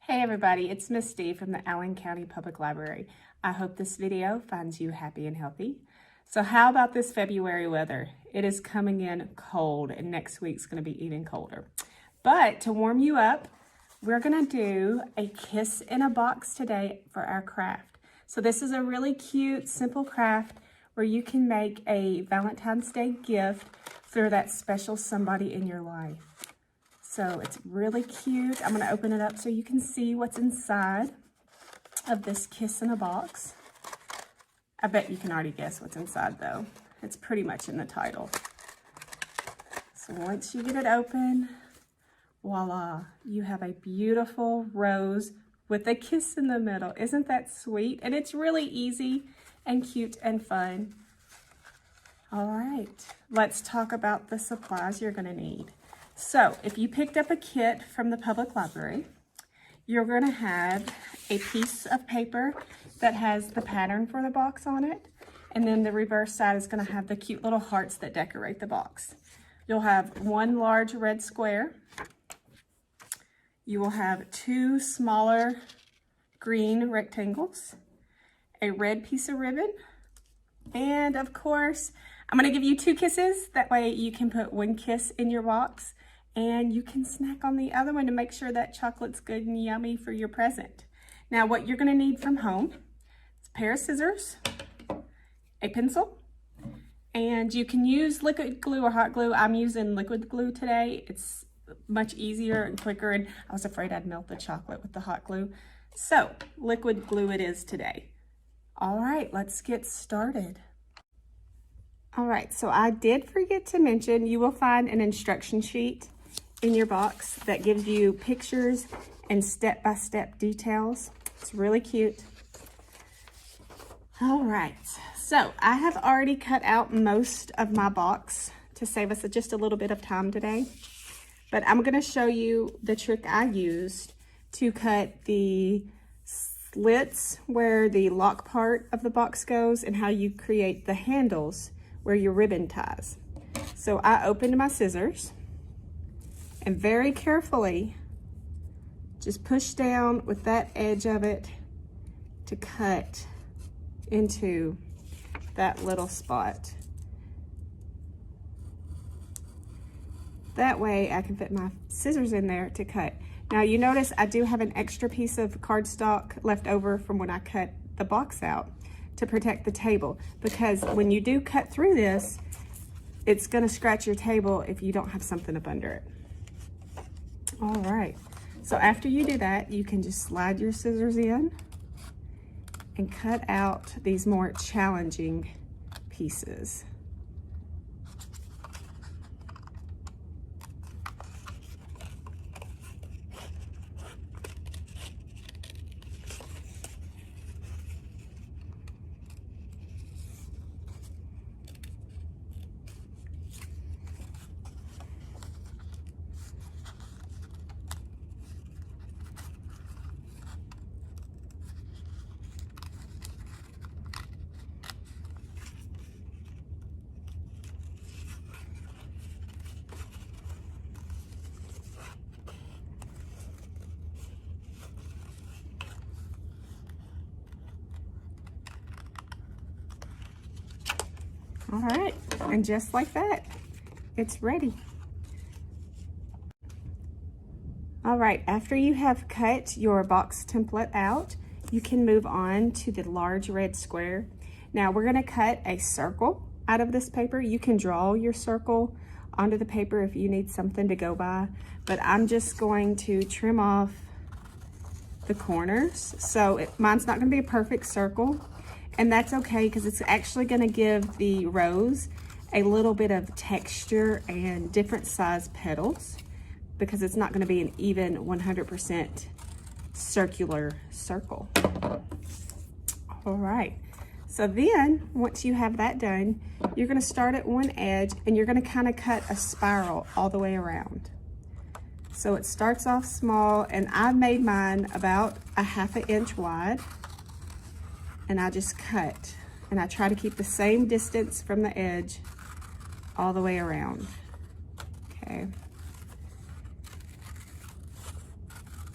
Hey everybody, it's Miss Dee from the Allen County Public Library. I hope this video finds you happy and healthy. So how about this February weather? It is coming in cold and next week's going to be even colder. But to warm you up, we're going to do a kiss in a box today for our craft. So this is a really cute, simple craft where you can make a Valentine's Day gift for that special somebody in your life. So it's really cute. I'm gonna open it up so you can see what's inside of this kiss in a box. I bet you can already guess what's inside though. It's pretty much in the title. So once you get it open, voila, you have a beautiful rose with a kiss in the middle. Isn't that sweet? And it's really easy and cute and fun. All right, let's talk about the supplies you're gonna need. So if you picked up a kit from the public library, you're going to have a piece of paper that has the pattern for the box on it. And then the reverse side is going to have the cute little hearts that decorate the box. You'll have one large red square. You will have two smaller green rectangles, a red piece of ribbon, and of course, I'm going to give you two kisses. That way you can put one kiss in your box and you can snack on the other one to make sure that chocolate's good and yummy for your present. Now, what you're gonna need from home is a pair of scissors, a pencil, and you can use liquid glue or hot glue. I'm using liquid glue today. It's much easier and quicker, and I was afraid I'd melt the chocolate with the hot glue. So, liquid glue it is today. All right, let's get started. All right, so I did forget to mention, you will find an instruction sheet in your box that gives you pictures and step-by-step details. It's really cute. All right, so I have already cut out most of my box to save us just a little bit of time today, but I'm gonna show you the trick I used to cut the slits where the lock part of the box goes and how you create the handles where your ribbon ties. So I opened my scissors and very carefully just push down with that edge of it to cut into that little spot. That way I can fit my scissors in there to cut. Now you notice I do have an extra piece of cardstock left over from when I cut the box out to protect the table, because when you do cut through this, it's gonna scratch your table if you don't have something up under it. All right, so after you do that, you can just slide your scissors in and cut out these more challenging pieces. All right, and just like that, it's ready. All right, after you have cut your box template out, you can move on to the large red square. Now we're gonna cut a circle out of this paper. You can draw your circle onto the paper if you need something to go by, but I'm just going to trim off the corners. So mine's not gonna be a perfect circle, and that's okay because it's actually gonna give the rose a little bit of texture and different size petals, because it's not gonna be an even 100% circular circle. All right, so then once you have that done, you're gonna start at one edge and you're gonna kind of cut a spiral all the way around. So it starts off small, and I made mine about a ½ inch wide, and I just cut, and I try to keep the same distance from the edge all the way around, okay?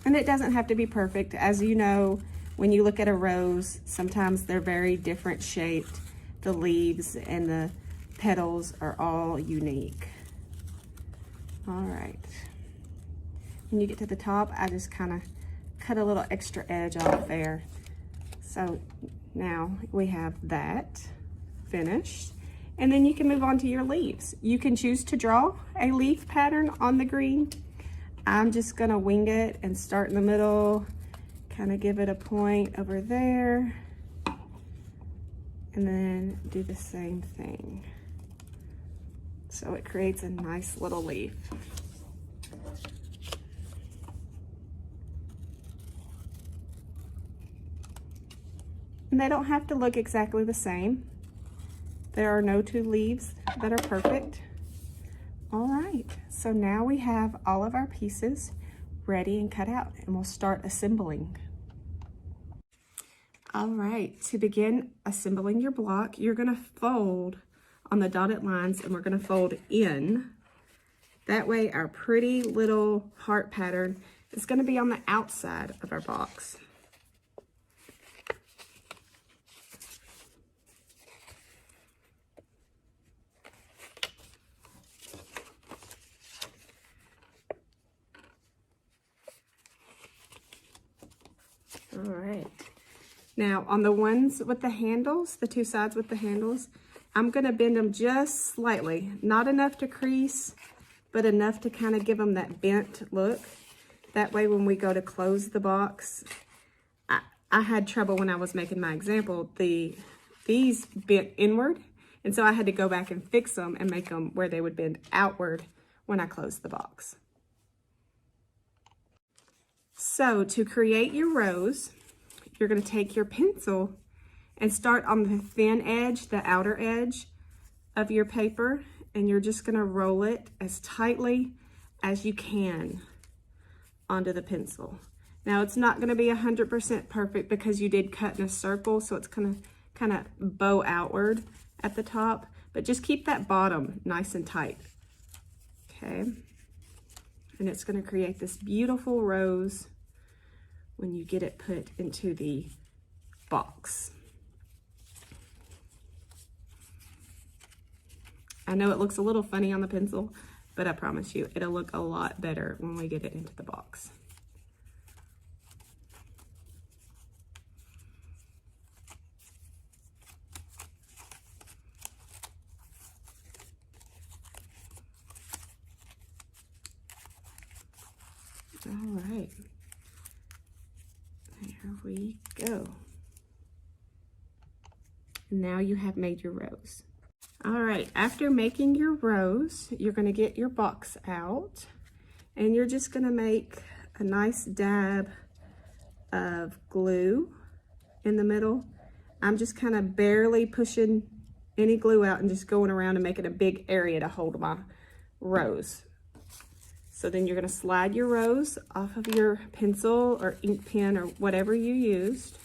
And it doesn't have to be perfect. As you know, when you look at a rose, sometimes they're very different shaped. The leaves and the petals are all unique. All right. When you get to the top, I just kind of cut a little extra edge off there. So now we have that finished. And then you can move on to your leaves. You can choose to draw a leaf pattern on the green. I'm just gonna wing it and start in the middle, kind of give it a point over there, and then do the same thing. So it creates a nice little leaf. And they don't have to look exactly the same. There are no two leaves that are perfect. All right, so now we have all of our pieces ready and cut out, and we'll start assembling. All right, to begin assembling your block, you're gonna fold on the dotted lines, and we're gonna fold in. That way our pretty little heart pattern is gonna be on the outside of our box. All right, now on the ones with the handles, the two sides with the handles, I'm gonna bend them just slightly, not enough to crease, but enough to kind of give them that bent look. That way when we go to close the box, I had trouble when I was making my example, these bent inward, and so I had to go back and fix them and make them where they would bend outward when I closed the box. So to create your rose, you're going to take your pencil and start on the thin edge, the outer edge of your paper, and you're just going to roll it as tightly as you can onto the pencil. Now it's not going to be 100% perfect because you did cut in a circle, so it's going to kind of bow outward at the top, but just keep that bottom nice and tight. Okay. And it's going to create this beautiful rose when you get it put into the box. I know it looks a little funny on the pencil, but I promise you, it'll look a lot better when we get it into the box. All right, there we go. Now you have made your rose. All right, after making your rose, you're gonna get your box out, and you're just gonna make a nice dab of glue in the middle. I'm just kind of barely pushing any glue out and just going around and making a big area to hold my rose. So then you're gonna slide your rose off of your pencil or ink pen or whatever you used.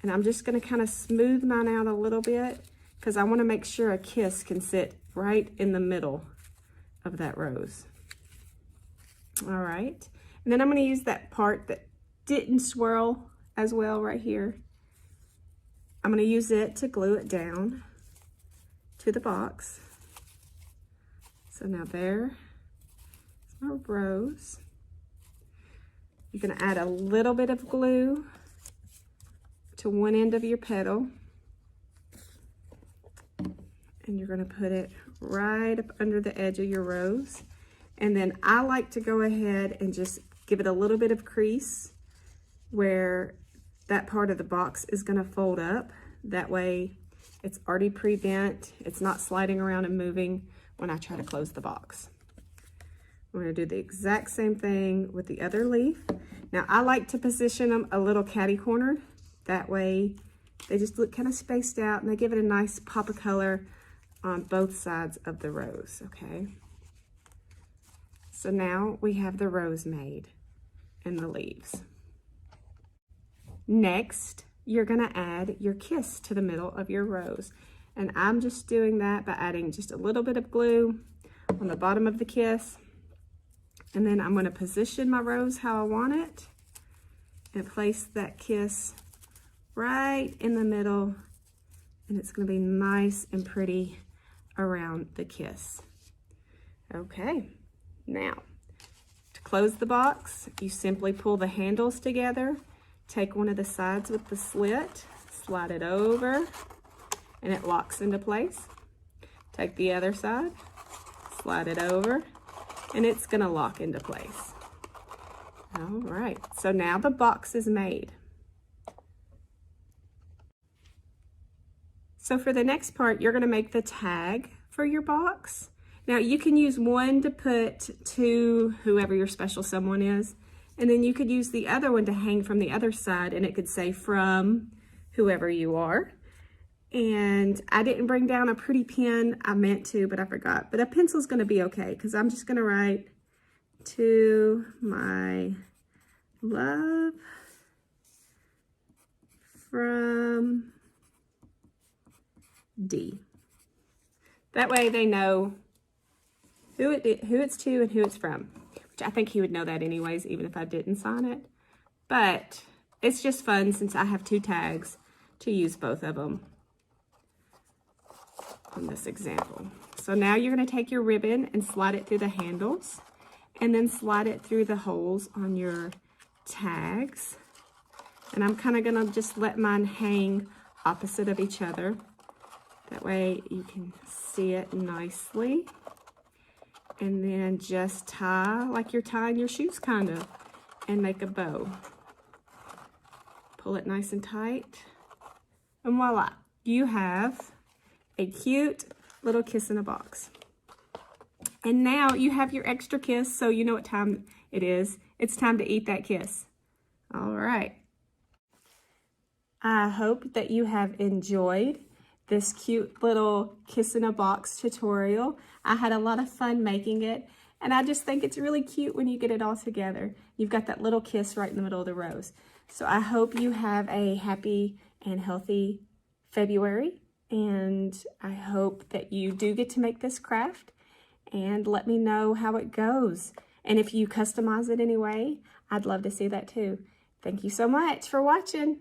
And I'm just gonna kind of smooth mine out a little bit because I wanna make sure a kiss can sit right in the middle of that rose. All right, and then I'm gonna use that part that didn't swirl as well right here. I'm gonna use it to glue it down to the box. So now there. Our rose. You're going to add a little bit of glue to one end of your petal, and you're going to put it right up under the edge of your rose. And then I like to go ahead and just give it a little bit of crease where that part of the box is going to fold up. That way it's already pre-bent, it's not sliding around and moving when I try to close the box. We're going to do the exact same thing with the other leaf. Now I like to position them a little catty-cornered. That way they just look kind of spaced out and they give it a nice pop of color on both sides of the rose, okay? So now we have the rose made and the leaves. Next, you're going to add your kiss to the middle of your rose. And I'm just doing that by adding just a little bit of glue on the bottom of the kiss. And then I'm going to position my rose how I want it and place that kiss right in the middle, and it's going to be nice and pretty around the kiss. Okay, now to close the box, you simply pull the handles together, take one of the sides with the slit, slide it over, and it locks into place. Take the other side, slide it over, and it's going to lock into place. All right, so now the box is made. So for the next part, you're going to make the tag for your box. Now you can use one to put to whoever your special someone is, and then you could use the other one to hang from the other side, and it could say from whoever you are. And I didn't bring down a pretty pen. I meant to, but I forgot. But a pencil's going to be okay, because I'm just going to write, to my love from D. That way they know who it's to and who it's from, which I think he would know that anyways, even if I didn't sign it. But it's just fun since I have two tags to use both of them on this example. So now you're going to take your ribbon and slide it through the handles, and then slide it through the holes on your tags. And I'm kind of going to just let mine hang opposite of each other. That way you can see it nicely. And then just tie like you're tying your shoes kind of, and make a bow. Pull it nice and tight. And voila, you have a cute little kiss in a box. And now you have your extra kiss, so you know what time it is. It's time to eat that kiss. All right. I hope that you have enjoyed this cute little kiss in a box tutorial. I had a lot of fun making it, and I just think it's really cute when you get it all together. You've got that little kiss right in the middle of the rose. So I hope you have a happy and healthy February, and I hope that you do get to make this craft, and let me know how it goes. And if you customize it anyway, I'd love to see that too. Thank you so much for watching.